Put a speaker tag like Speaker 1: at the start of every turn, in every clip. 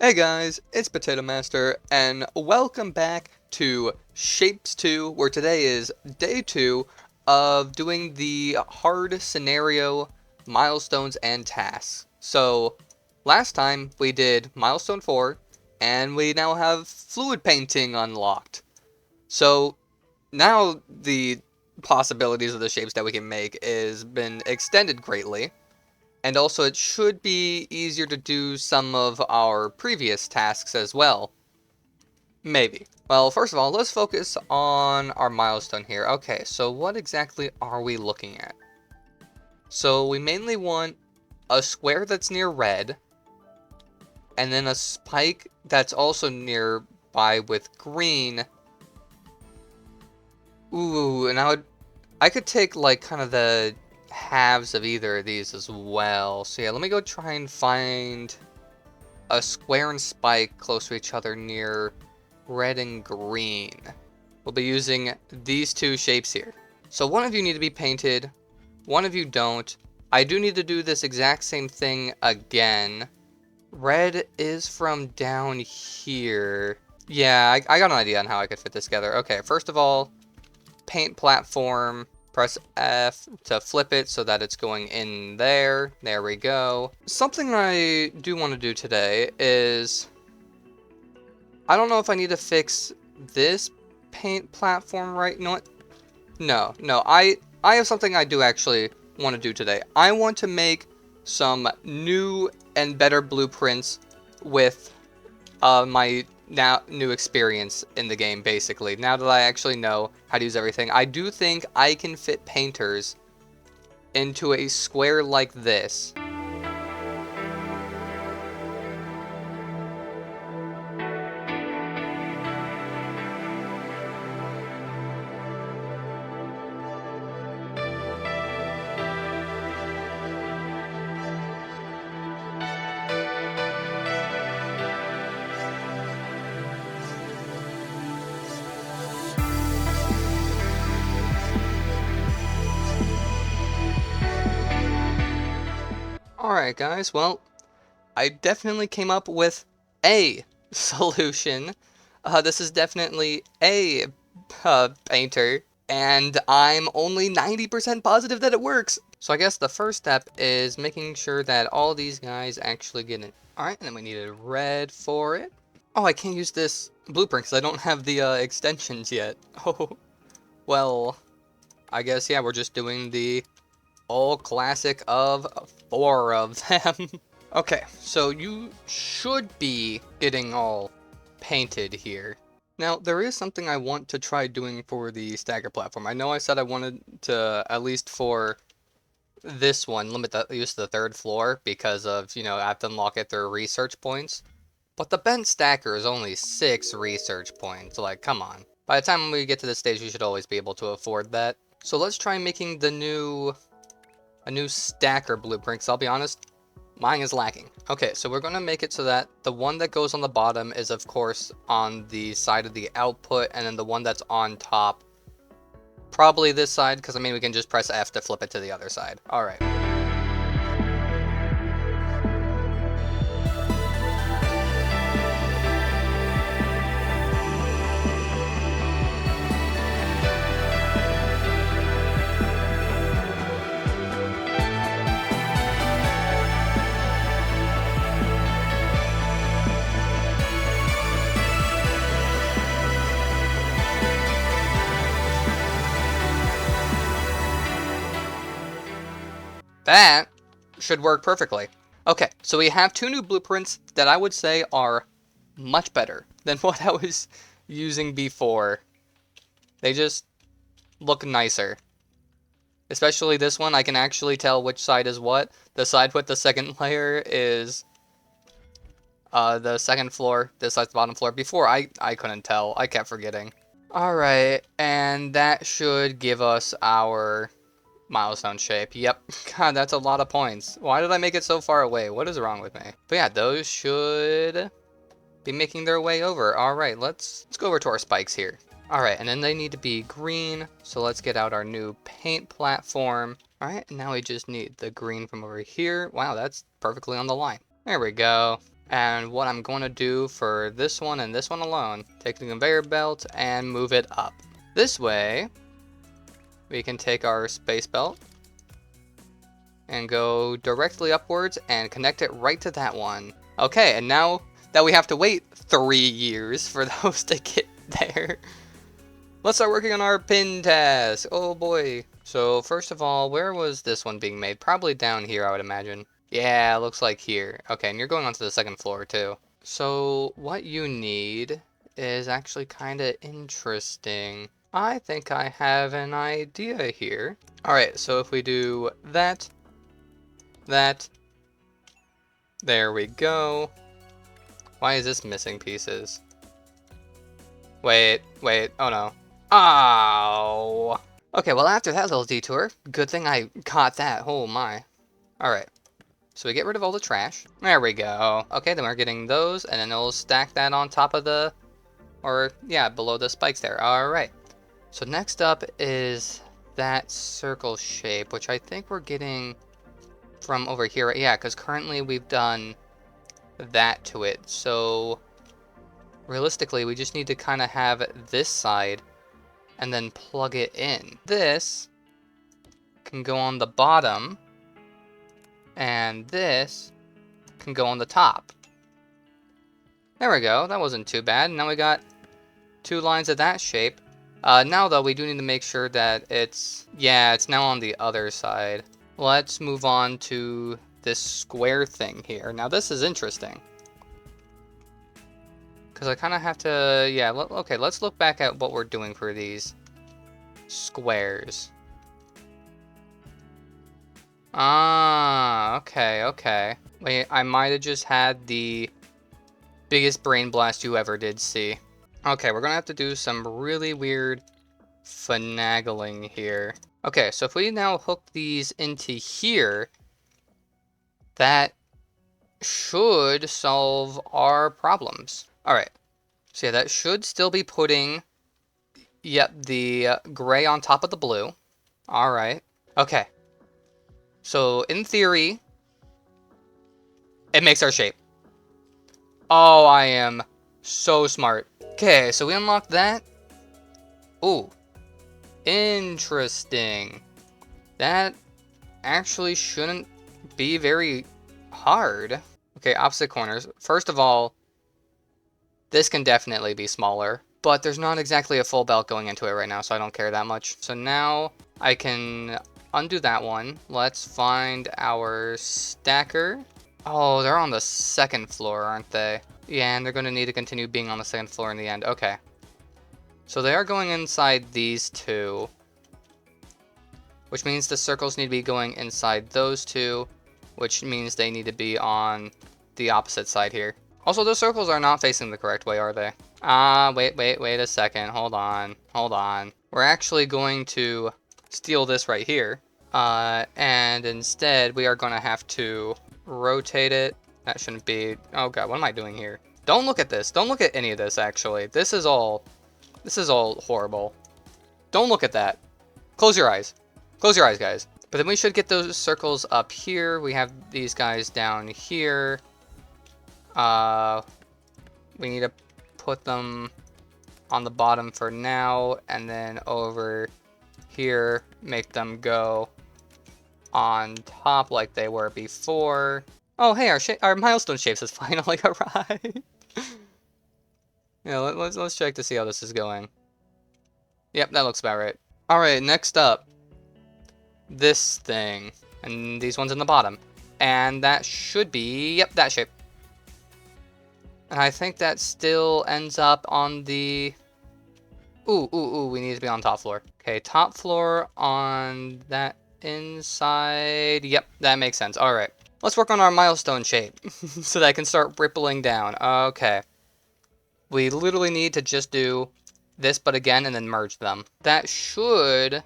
Speaker 1: Hey guys, it's Potato Master, and welcome back to Shapes 2, where today is day 2 of doing the hard scenario milestones and tasks. So, last time we did milestone 4, and we now have fluid painting unlocked. So, now the possibilities of the shapes that we can make is been extended greatly. And also, it should be easier to do some of our previous tasks as well. Maybe. Well, first of all, let's focus on our milestone here. Okay, so what exactly are we looking at? So we mainly want a square that's near red, and then a spike that's also nearby with green. Ooh, and I could take like kind of the halves of either of these as well. So yeah, let me go try and find a square and spike close to each other near red and green. We'll be using these two shapes here. So one of you need to be painted, one of you don't. I do need to do this exact same thing again. Red is from down here. Yeah, I got an idea on how I could fit this together. Okay, first of all, paint platform. Press F to flip it so that it's going in there. There we go. Something I do want to do today is, I don't know if I need to fix this paint platform right. You know what? No. I have something I do actually want to do today. I want to make some new and better blueprints with my new experience in the game, basically. Now that I actually know how to use everything, I do think I can fit painters into a square like this. Alright guys, well, I definitely came up with a solution. This is definitely a painter, and I'm only 90% positive that it works. So I guess the first step is making sure that all these guys actually get in. Alright, and then we needed red for it. Oh, I can't use this blueprint because I don't have the extensions yet. Oh, well, I guess, yeah, we're just doing the old classic of 4 of them. Okay, so you should be getting all painted here. Now, there is something I want to try doing for the stagger platform. I know I said I wanted to, at least for this one, limit the use of the 3rd floor because of, I have to unlock it through research points. But the bent stacker is only 6 research points. Like, come on. By the time we get to this stage, we should always be able to afford that. So let's try making a new stacker blueprint, because I'll be honest, mine is lacking. Okay, so we're going to make it so that the one that goes on the bottom is, of course, on the side of the output, and then the one that's on top, probably this side, because, I mean, we can just press F to flip it to the other side. All right. That should work perfectly. Okay, so we have 2 new blueprints that I would say are much better than what I was using before. They just look nicer. Especially this one, I can actually tell which side is what. The side with the second layer is the second floor, this side's the bottom floor. Before, I couldn't tell. I kept forgetting. Alright, and that should give us our milestone shape. Yep. God, that's a lot of points. Why did I make it so far away? What is wrong with me? But yeah, those should be making their way over. Alright, let's go over to our spikes here. Alright, and then they need to be green, so let's get out our new paint platform. Alright, now we just need the green from over here. Wow, that's perfectly on the line. There we go. And what I'm going to do for this one and this one alone, take the conveyor belt and move it up. This way, we can take our space belt and go directly upwards and connect it right to that one. Okay, and now that we have to wait 3 years for those to get there, let's start working on our pin task. Oh boy. So first of all, where was this one being made? Probably down here, I would imagine. Yeah, looks like here. Okay, and you're going onto the second floor too. So what you need is actually kind of interesting. I think I have an idea here. Alright, so if we do that, there we go. Why is this missing pieces? Wait, oh no. Ow! Okay, well after that little detour, good thing I caught that, oh my. Alright, so we get rid of all the trash. There we go. Okay, then we're getting those, and then we'll stack that on top of the, or yeah, below the spikes there. Alright, so next up is that circle shape, which I think we're getting from over here. Yeah, because currently we've done that to it, so realistically we just need to kind of have this side and then plug it in. This can go on the bottom and this can go on the top. There we go, that wasn't too bad. Now we got 2 lines of that shape. Now though, we do need to make sure that it's now on the other side. Let's move on to this square thing here. Now this is interesting, because I kind of have to, yeah, okay, let's look back at what we're doing for these squares. Ah, okay. Wait, I might have just had the biggest brain blast you ever did see. Okay, we're gonna have to do some really weird finagling here. Okay, so if we now hook these into here, that should solve our problems. Alright, so yeah, that should still be putting, yep, the gray on top of the blue. Alright, okay. So, in theory, it makes our shape. Oh, I am so smart. Okay, so we unlocked that. Ooh, interesting. That actually shouldn't be very hard. Okay, opposite corners. First of all, this can definitely be smaller, but there's not exactly a full belt going into it right now, so I don't care that much. So now I can undo that one. Let's find our stacker. Oh, they're on the second floor, aren't they? Yeah, and they're going to need to continue being on the second floor in the end. Okay. So they are going inside these two, which means the circles need to be going inside those two, which means they need to be on the opposite side here. Also, those circles are not facing the correct way, are they? Wait a second. Hold on. We're actually going to steal this right here. And instead, we are going to have to rotate it. That shouldn't be... Oh god, what am I doing here? Don't look at this. Don't look at any of this, actually. This is all horrible. Don't look at that. Close your eyes. Close your eyes, guys. But then we should get those circles up here. We have these guys down here. We need to put them on the bottom for now, and then over here, make them go on top like they were before. Oh, hey, our milestone shapes has finally arrived. Yeah, let's check to see how this is going. Yep, that looks about right. All right, next up, this thing, and these ones in the bottom, and that should be, yep, that shape. And I think that still ends up on the... Ooh, we need to be on top floor. Okay, top floor on that inside. Yep, that makes sense. All right, let's work on our milestone shape so that I can start rippling down. Okay. We literally need to just do this, but again, and then merge them. That should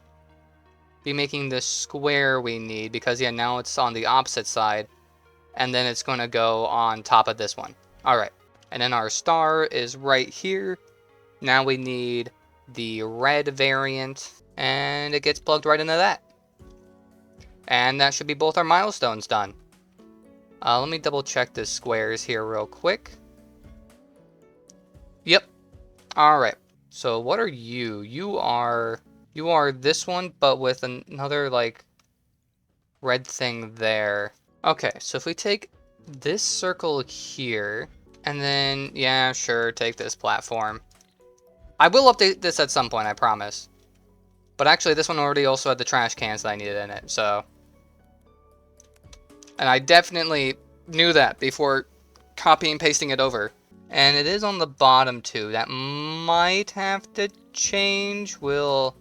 Speaker 1: be making the square we need, because, yeah, now it's on the opposite side, and then it's going to go on top of this one. All right. And then our star is right here. Now we need the red variant, and it gets plugged right into that. And that should be both our milestones done. Let me double check the squares here real quick. Yep. All right. So what are you? You are this one, but with another like red thing there. Okay, so if we take this circle here, and then, yeah, sure, take this platform. I will update this at some point, I promise. But actually, this one already also had the trash cans that I needed in it, so. And I definitely knew that before copy and pasting it over. And it is on the bottom, too. That might have to change. We'll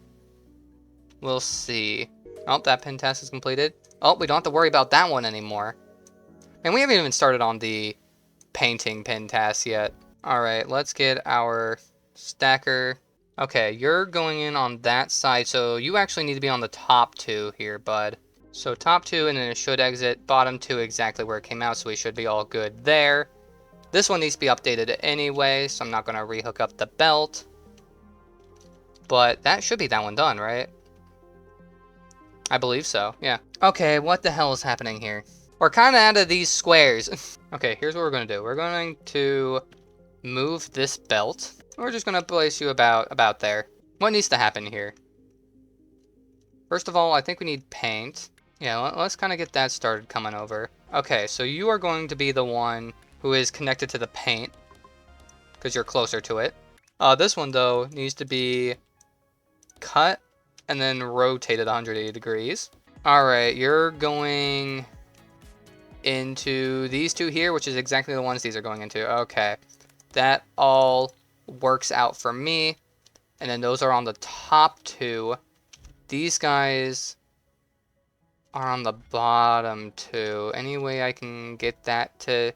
Speaker 1: see. Oh, that pin task is completed. Oh, we don't have to worry about that one anymore. And we haven't even started on the painting pin task yet. Alright, let's get our stacker. Okay, you're going in on that side, so you actually need to be on the top two here, bud. So top two, and then it should exit bottom two exactly where it came out, so we should be all good there. This one needs to be updated anyway, so I'm not going to rehook up the belt. But that should be that one done, right? I believe so, yeah. Okay, what the hell is happening here? We're kind of out of these squares. Okay, here's what we're going to do. We're going to move this belt. We're just going to place you about there. What needs to happen here? First of all, I think we need paint. Yeah, let's kind of get that started coming over. Okay, so you are going to be the one who is connected to the paint, because you're closer to it. This one, though, needs to be cut and then rotated 180 degrees. Alright, you're going into these two here, which is exactly the ones these are going into. Okay, that all works out for me. And then those are on the top two. These guys are on the bottom two. Any way I can get that to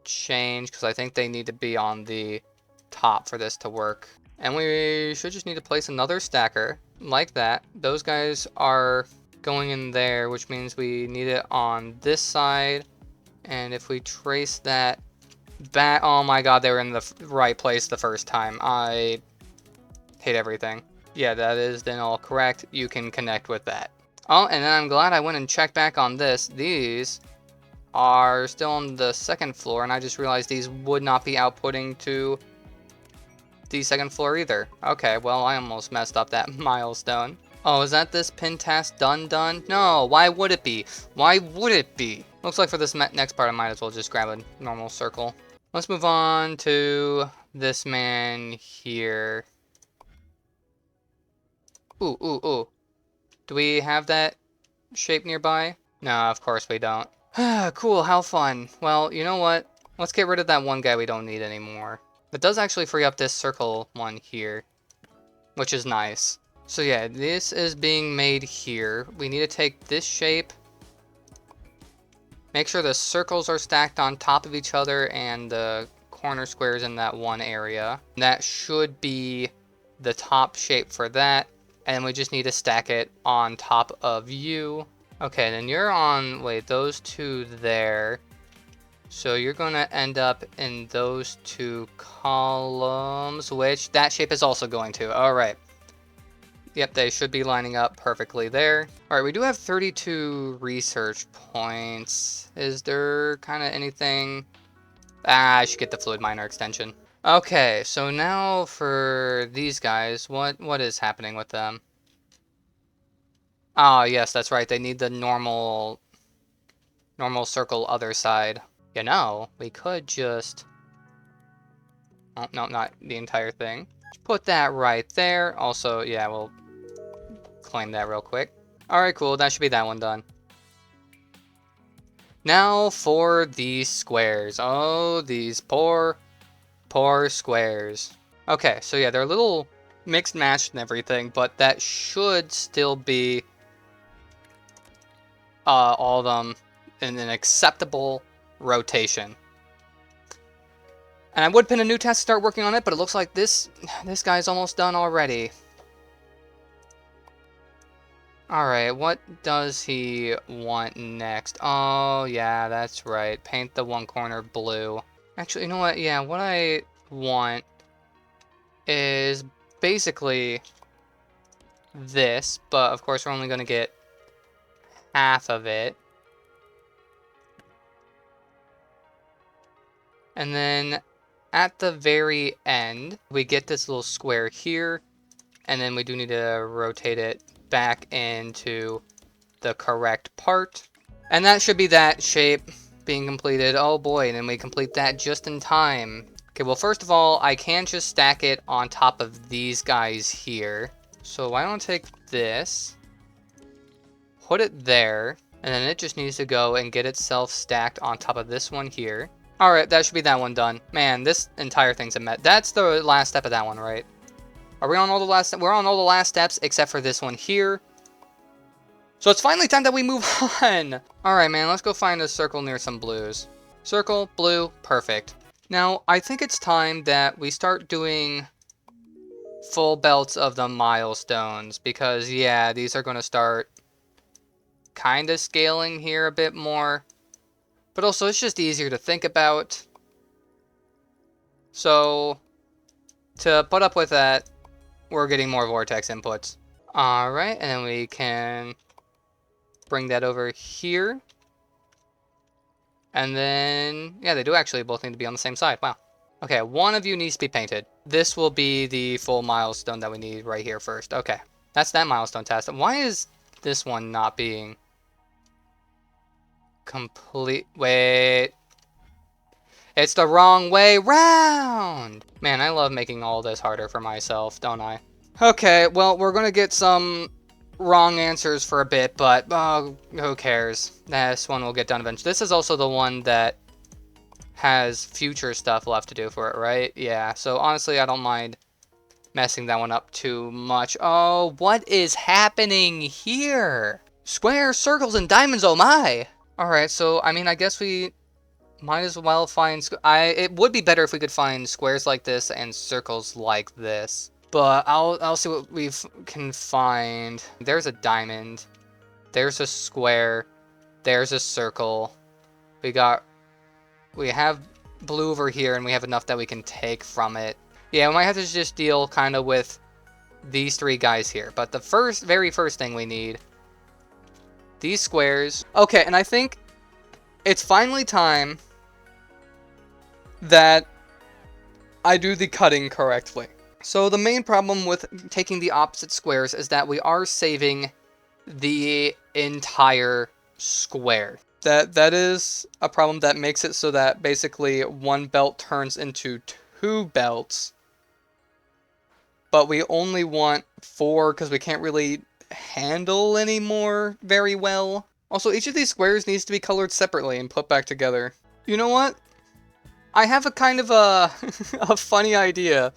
Speaker 1: change? Because I think they need to be on the top for this to work. And we should just need to place another stacker like that. Those guys are going in there, which means we need it on this side. And if we trace that back, oh my god, they were in the right place the first time. I hate everything. Yeah, that is then all correct. You can connect with that. Oh, and then I'm glad I went and checked back on this. These are still on the second floor, and I just realized these would not be outputting to the second floor either. Okay, well, I almost messed up that milestone. Oh, is that this pin task done? No, why would it be? Why would it be? Looks like for this next part, I might as well just grab a normal circle. Let's move on to this man here. Ooh, ooh, ooh. Do we have that shape nearby? No, of course we don't. Cool, how fun. Well, you know what? Let's get rid of that one guy we don't need anymore. It does actually free up this circle one here, which is nice. So yeah, this is being made here. We need to take this shape, make sure the circles are stacked on top of each other and the corner squares in that one area. That should be the top shape for that. And we just need to stack it on top of you. Okay, then you're on, wait, those two there. So you're going to end up in those two columns, which that shape is also going to. All right. Yep, they should be lining up perfectly there. All right, we do have 32 research points. Is there kind of anything? I should get the fluid miner extension. Okay, so now for these guys, what is happening with them? Ah, yes, that's right. They need the normal circle other side. You know, we could just... Oh, no, not the entire thing. Just put that right there. Also, yeah, we'll claim that real quick. Alright, cool. That should be that one done. Now for these squares. Oh, these poor squares. Okay, so yeah, they're a little mixed matched and everything, but that should still be all of them in an acceptable rotation. And I would pin a new task to start working on it, but it looks like this guy's almost done already. Alright, what does he want next? Oh, yeah, that's right. Paint the one corner blue. Actually, you know what? Yeah, what I want is basically this, but of course we're only going to get half of it. And then at the very end, we get this little square here. And then we do need to rotate it back into the correct part. And that should be that shape being completed. Oh boy, and then we complete that just in time. Okay, well first of all, I can just stack it on top of these guys here. So why don't I take this, put it there, and then it just needs to go and get itself stacked on top of this one here. Alright, that should be that one done. Man, this entire thing's a mess. That's the last step of that one, right? Are we on all the last... We're on all the last steps except for this one here. So it's finally time that we move on. Alright, man, let's go find a circle near some blues. Circle, blue, perfect. Now, I think it's time that we start doing full belts of the milestones. Because, yeah, these are going to start kind of scaling here a bit more. But also, it's just easier to think about. So, to put up with that, we're getting more vortex inputs. Alright, and then we can bring that over here. And then, yeah, they do actually both need to be on the same side. Wow. Okay, one of you needs to be painted. This will be the full milestone that we need right here first. Okay, that's that milestone task. Why is this one not being complete? Wait. It's the wrong way round! Man, I love making all this harder for myself, don't I? Okay, well, we're gonna get some wrong answers for a bit, but who cares? This one will get done eventually. This is also the one that has future stuff left to do for it, right? Yeah, so honestly, I don't mind messing that one up too much. Oh, what is happening here? Squares, circles, and diamonds, oh my! Alright, so, I mean, I guess we might as well find... It would be better if we could find squares like this and circles like this. But I'll see what we can find. There's a diamond. There's a square. There's a circle. We have blue over here, and we have enough that we can take from it. Yeah, we might have to just deal kind of with these three guys here. But the very first thing we need, these squares. Okay, and I think it's finally time that I do the cutting correctly. So the main problem with taking the opposite squares is that we are saving the entire square. That is a problem that makes it so that basically one belt turns into two belts. But we only want 4 because we can't really handle anymore very well. Also, each of these squares needs to be colored separately and put back together. You know what? I have a kind of a, a funny idea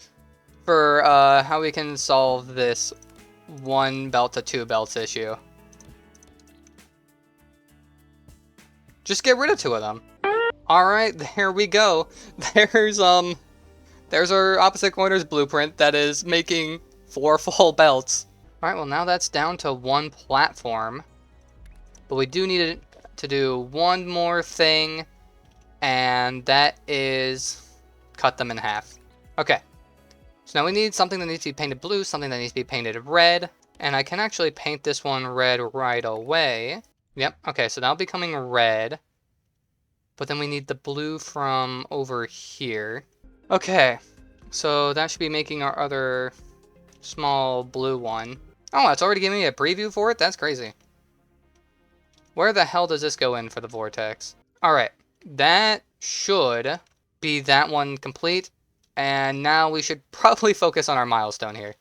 Speaker 1: for how we can solve this 1 belt to 2 belts issue. Just get rid of 2 of them. Alright, there we go. There's our opposite corners blueprint that is making 4 full belts. Alright, well now that's down to 1 platform. But we do need to do one more thing, and that is cut them in half. Okay. So now we need something that needs to be painted blue, something that needs to be painted red, and I can actually paint this one red right away. Yep, okay, so that'll be coming red, but then we need the blue from over here. Okay, so that should be making our other small blue one. Oh, it's already giving me a preview for it? That's crazy. Where the hell does this go in for the vortex? Alright, that should be that one complete. And now we should probably focus on our milestone here.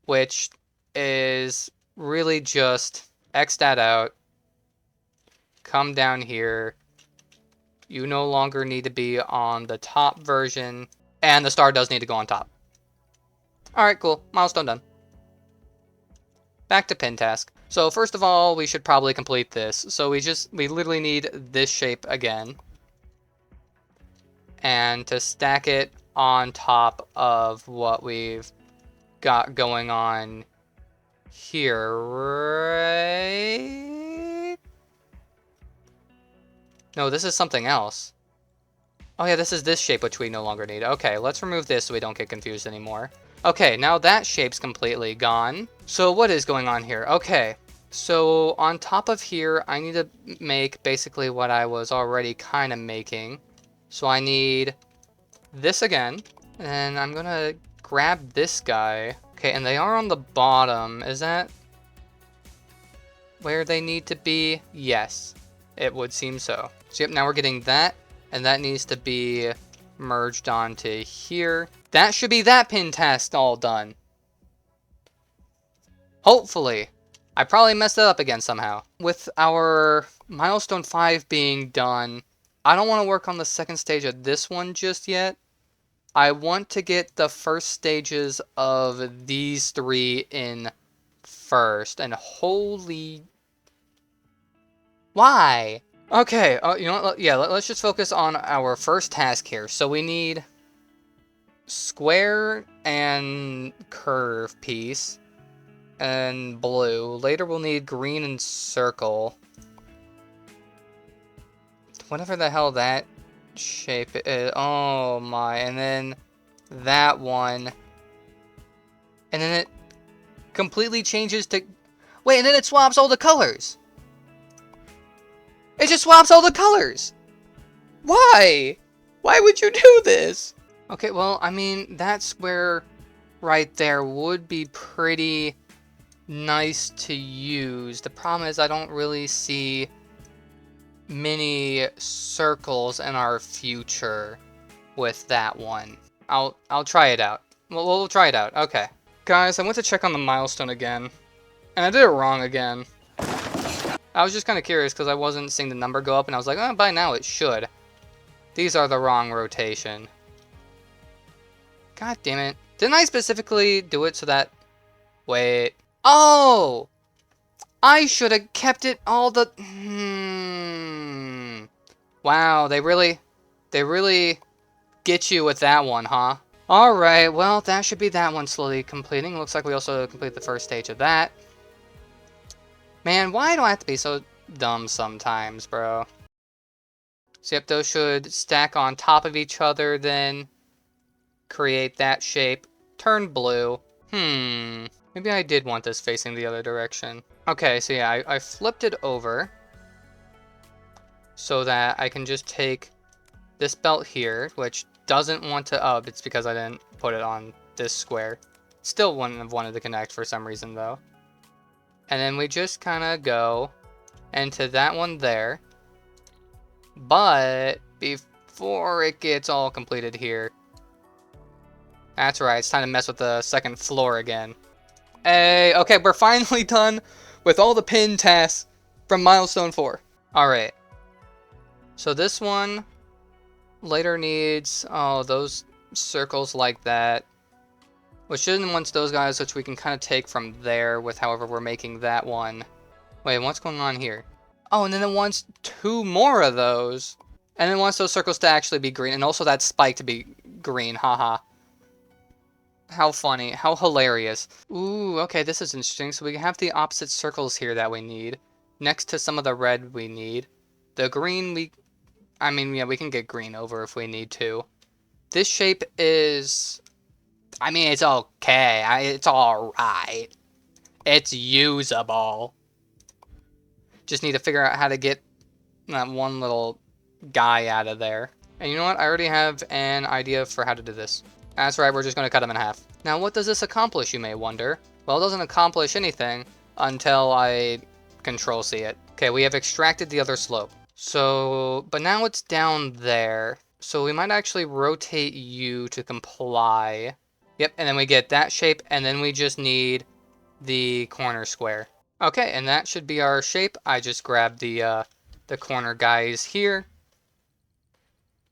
Speaker 1: Which is really just X that out. Come down here. You no longer need to be on the top version. And the star does need to go on top. Alright, cool. Milestone done. Back to pin task. So first of all, we should probably complete this. So we literally need this shape again. And to stack it on top of what we've got going on here, right? No, this is something else. Oh yeah, this is this shape which we no longer need. Okay, let's remove this so we don't get confused anymore. Okay, now that shape's completely gone. So what is going on here? Okay, so on top of here, I need to make basically what I was already kind of making. So I need this again. And I'm gonna grab this guy. Okay, and they are on the bottom. Is that where they need to be? Yes, it would seem so. So yep, now we're getting that. And that needs to be merged onto here. That should be that pin test all done. Hopefully. I probably messed it up again somehow. With our milestone 5 being done, I don't want to work on the second stage of this one just yet. I want to get the first stages of these 3 in first. And holy... Why? Okay, you know what? Yeah, let's just focus on our first task here. So we need square and curve piece. And blue. Later we'll need green and circle. Whatever the hell that shape is. Oh my. And then that one. And then it completely changes to... Wait, and then it swaps all the colors. It just swaps all the colors. Why? Why would you do this? Okay, well, I mean, that square right there would be pretty nice to use. The problem is I don't really see many circles in our future with that one. I'll try it out. We'll try it out. Okay. Guys, I went to check on the milestone again, and I did it wrong again. I was just kind of curious because I wasn't seeing the number go up, and I was like, oh, by now it should. These are the wrong rotation. God damn it. Didn't I specifically do it so that... Wait. Oh! I should have kept it all the... Wow, they really get you with that one, huh? Alright, well, that should be that one slowly completing. Looks like we also complete the first stage of that. Man, why do I have to be so dumb sometimes, bro? So yep, those should stack on top of each other, then create that shape. Turn blue. Maybe I did want this facing the other direction. Okay, so yeah, I flipped it over so that I can just take this belt here, which doesn't want to... Oh, it's because I didn't put it on this square. Still wouldn't have wanted to connect for some reason, though. And then we just kind of go into that one there. But before it gets all completed here... That's right, it's time to mess with the second floor again. Hey, okay, we're finally done with all the pin tasks from Milestone 4. Alright. So this one later needs, those circles like that. Which then wants those guys, which we can kind of take from there with however we're making that one. Wait, what's going on here? Oh, and then it wants 2 more of those. And then wants those circles to actually be green, and also that spike to be green, haha. How funny. How hilarious. Ooh, okay, this is interesting. So we have the opposite circles here that we need. Next to some of the red we need. The green I mean, yeah, we can get green over if we need to. This shape is... I mean, it's okay. It's alright. It's usable. Just need to figure out how to get that one little guy out of there. And you know what? I already have an idea for how to do this. That's right, we're just going to cut him in half. Now, what does this accomplish, you may wonder? Well, it doesn't accomplish anything until I Control-C it. Okay, we have extracted the other slope. So, but now it's down there. So we might actually rotate you to comply. Yep, and then we get that shape, and then we just need the corner square. Okay, and that should be our shape. I just grabbed the corner guys here.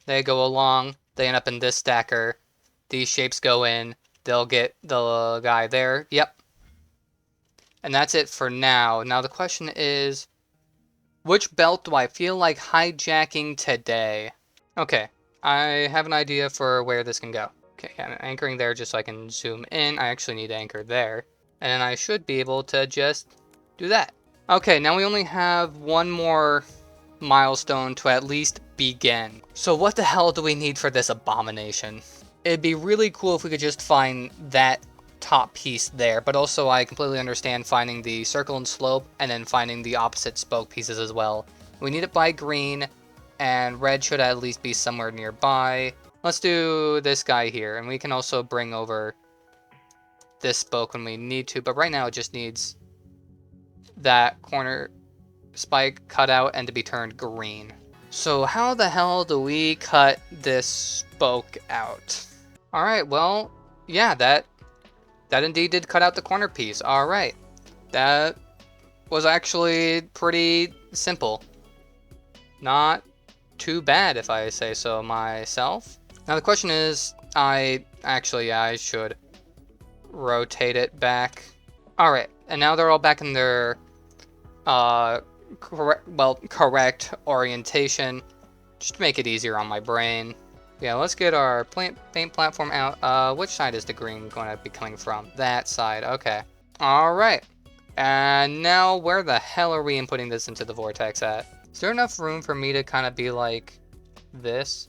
Speaker 1: They go along. They end up in this stacker. These shapes go in. They'll get the guy there. Yep. And that's it for now. Now the question is, which belt do I feel like hijacking today? Okay, I have an idea for where this can go. Okay, I'm anchoring there just so I can zoom in. I actually need to anchor there. And then I should be able to just do that. Okay, now we only have one more milestone to at least begin. So what the hell do we need for this abomination? It'd be really cool if we could just find that top piece there, but also I completely understand finding the circle and slope and then finding the opposite spoke pieces as well. We need it by green, and red should at least be somewhere nearby. Let's do this guy here, and we can also bring over this spoke when we need to, but right now it just needs that corner spike cut out and to be turned green. So how the hell do we cut this spoke out? Alright, well, yeah, that indeed did cut out the corner piece. Alright, that was actually pretty simple. Not too bad, if I say so myself. Now the question is, I should rotate it back. Alright, and now they're all back in their correct orientation, just to make it easier on my brain. Yeah, let's get our paint platform out. Which side is the green going to be coming from? That side, okay. Alright, and now where the hell are we inputting this into the vortex at? Is there enough room for me to kind of be like this?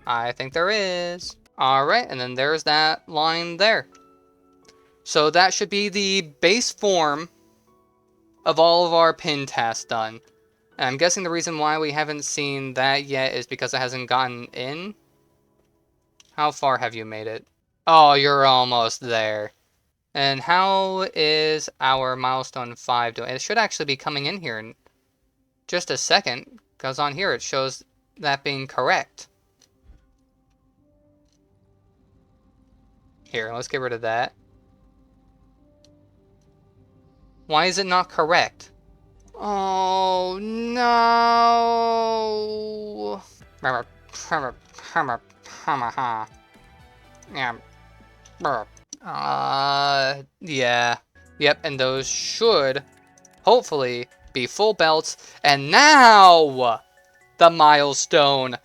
Speaker 1: I think there is. Alright, and then there's that line there. So that should be the base form of all of our pin tasks done. And I'm guessing the reason why we haven't seen that yet is because it hasn't gotten in. How far have you made it? Oh, you're almost there. And how is our milestone 5 doing? It should actually be coming in here in just a second, because on here it shows that being correct. Here, let's get rid of that. Why is it not correct? Oh no! Yeah. Yep, and those should hopefully be full belts. And now the milestone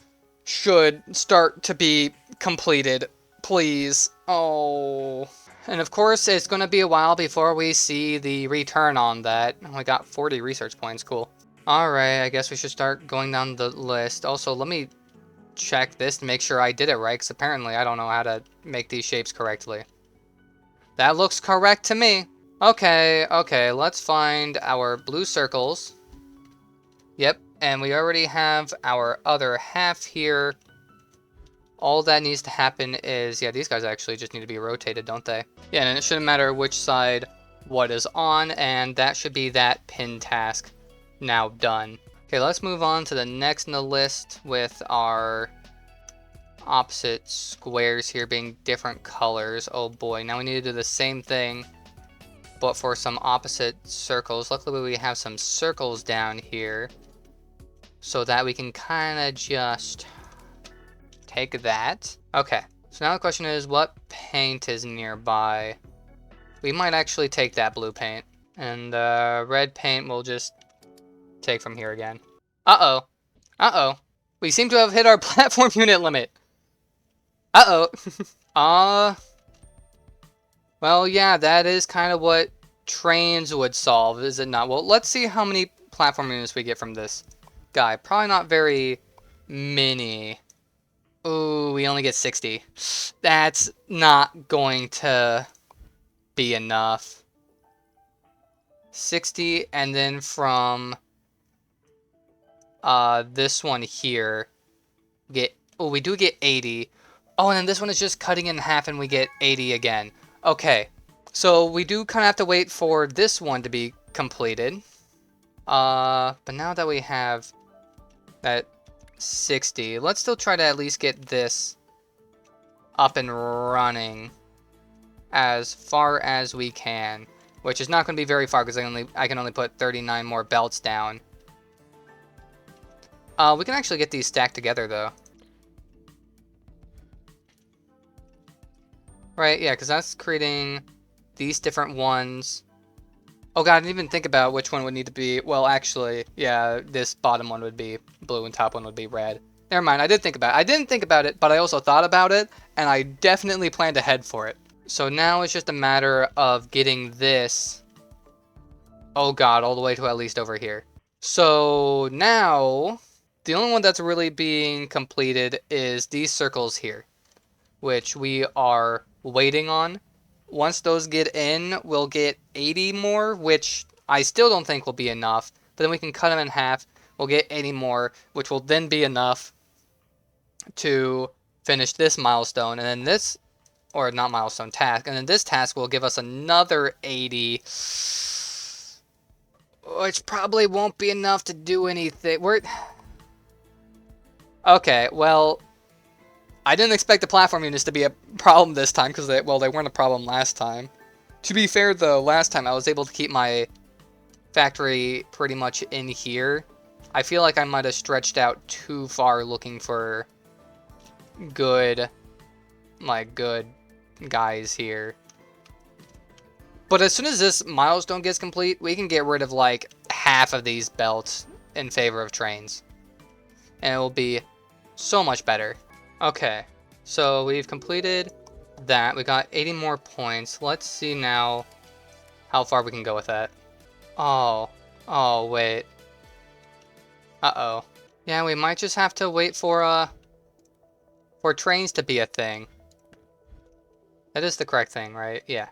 Speaker 1: should start to be completed. Please. Oh. And of course, it's going to be a while before we see the return on that. We got 40 research points. Cool. Alright, I guess we should start going down the list. Also, let me check this to make sure I did it right, because apparently I don't know how to make these shapes correctly. That looks correct to me. Okay, let's find our blue circles. Yep, and we already have our other half here. All that needs to happen is, yeah, these guys actually just need to be rotated, don't they? Yeah, and it shouldn't matter which side what is on, and that should be that pin task now done. Okay, let's move on to the next in the list with our opposite squares here being different colors. Oh boy, now we need to do the same thing, but for some opposite circles. Luckily we have some circles down here, so that we can kind of just take that. Okay, so now the question is, what paint is nearby? We might actually take that blue paint, and red paint we'll just take from here again. Uh-oh. We seem to have hit our platform unit limit. Well, yeah, that is kind of what trains would solve, is it not? Well, let's see how many platform units we get from this guy. Probably not very many. Ooh, we only get 60. That's not going to be enough. 60, and then from this one here, we do get 80. Oh, and then this one is just cutting in half and we get 80 again. Okay, so we do kind of have to wait for this one to be completed. But now that we have that 60, let's still try to at least get this up and running as far as we can, which is not going to be very far because I can only put 39 more belts down. We can actually get these stacked together though. Right, yeah, because that's creating these different ones. Oh god, I didn't even think about which one would need to be... Well, actually, yeah, this bottom one would be blue and top one would be red. Never mind, I did think about it. I didn't think about it, but I also thought about it, and I definitely planned ahead for it. So now it's just a matter of getting this... Oh god, all the way to at least over here. So now, the only one that's really being completed is these circles here, which we are waiting on. Once those get in, we'll get 80 more, which I still don't think will be enough, but then we can cut them in half. we'll get 80 more, which will then be enough to finish this milestone, and then this, or not milestone, task, and then this task will give us another 80, which probably won't be enough to do anything. Okay, well, I didn't expect the platform units to be a problem this time, because they weren't a problem last time. To be fair, though, last time I was able to keep my factory pretty much in here. I feel like I might have stretched out too far looking for good guys here. But as soon as this milestone gets complete, we can get rid of like half of these belts in favor of trains. And it will be so much better. Okay, so we've completed that. We got 80 more points. Let's see now how far we can go with that. Oh, wait. Uh-oh. Yeah, we might just have to wait for trains to be a thing. That is the correct thing, right? Yeah.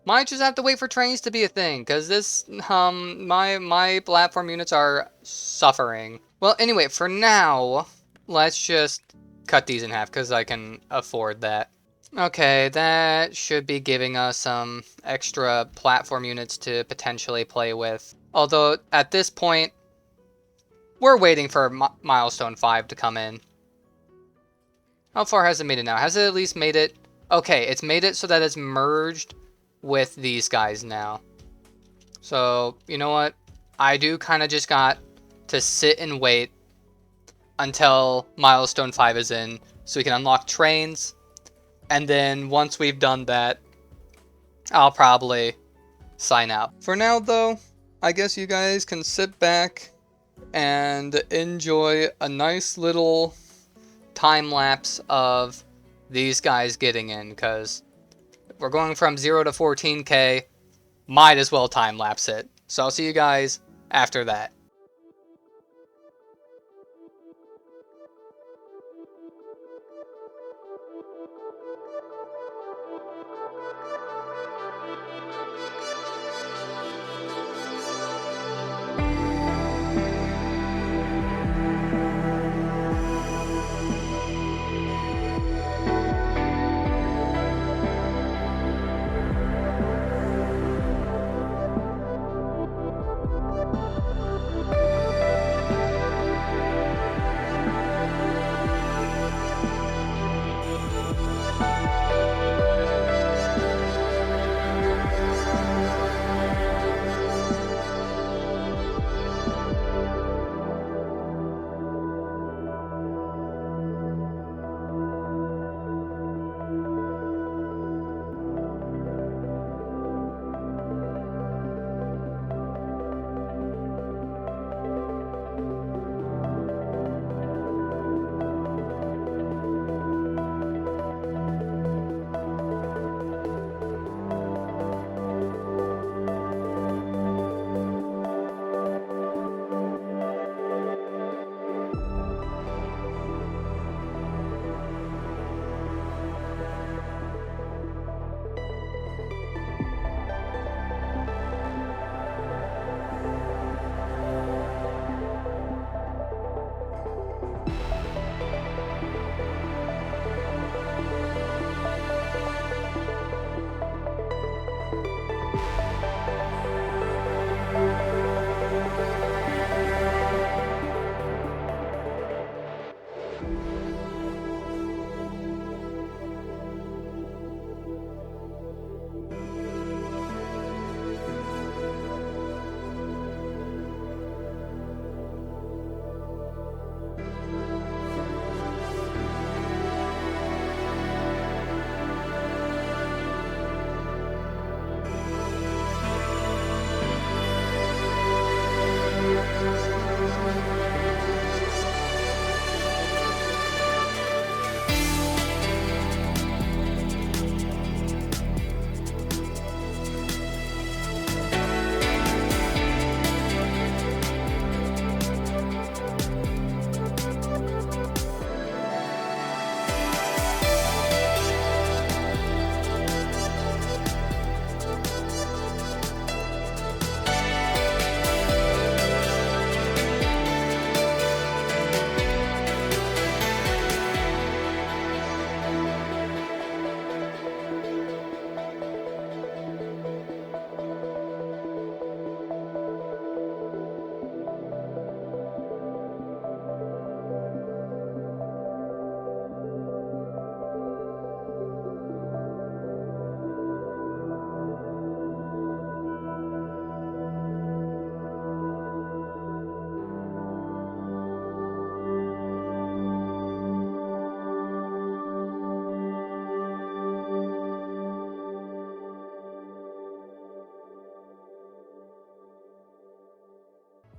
Speaker 1: Might just have to wait for trains to be a thing, because this, my platform units are suffering. Well, anyway, for now, let's just cut these in half, because I can afford that. Okay, that should be giving us some extra platform units to potentially play with. Although, at this point, we're waiting for Milestone 5 to come in. How far has it made it now? Has it at least made it? Okay, it's made it so that it's merged with these guys now. So, you know what? I do kind of just got to sit and wait until Milestone 5 is in so we can unlock trains. And then once we've done that, I'll probably sign out. For now, though, I guess you guys can sit back and enjoy a nice little time lapse of these guys getting in, because we're going from 0 to 14k, might as well time lapse it. So I'll see you guys after that.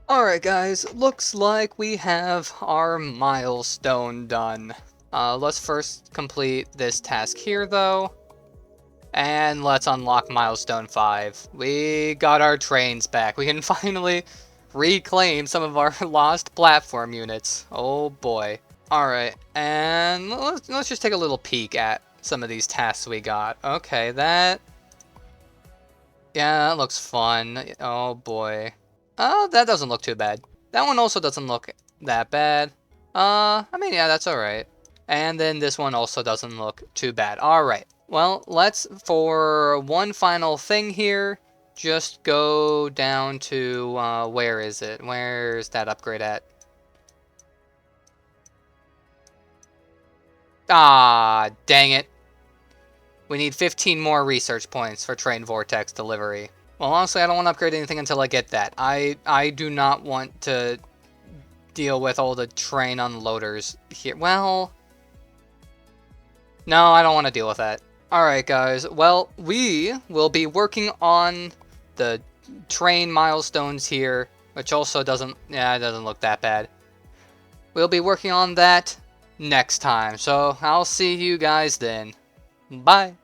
Speaker 1: Alright guys, looks like we have our milestone done. Let's first complete this task here though. And let's unlock milestone 5. We got our trains back. We can finally reclaim some of our lost platform units. Oh boy. Alright, and let's just take a little peek at some of these tasks we got. Okay, yeah, that looks fun. Oh boy. Oh, that doesn't look too bad. That one also doesn't look that bad. I mean, yeah, that's alright. And then this one also doesn't look too bad. Alright. Well, let's, for one final thing here, just go down to, where is it? Where's that upgrade at? Ah, dang it. We need 15 more research points for Train Vortex delivery. Well, honestly, I don't want to upgrade anything until I get that. I do not want to deal with all the train unloaders here. Well, no, I don't want to deal with that. Alright, guys. Well, we will be working on the train milestones here, which also doesn't, yeah, it doesn't look that bad. We'll be working on that next time, so I'll see you guys then. Bye.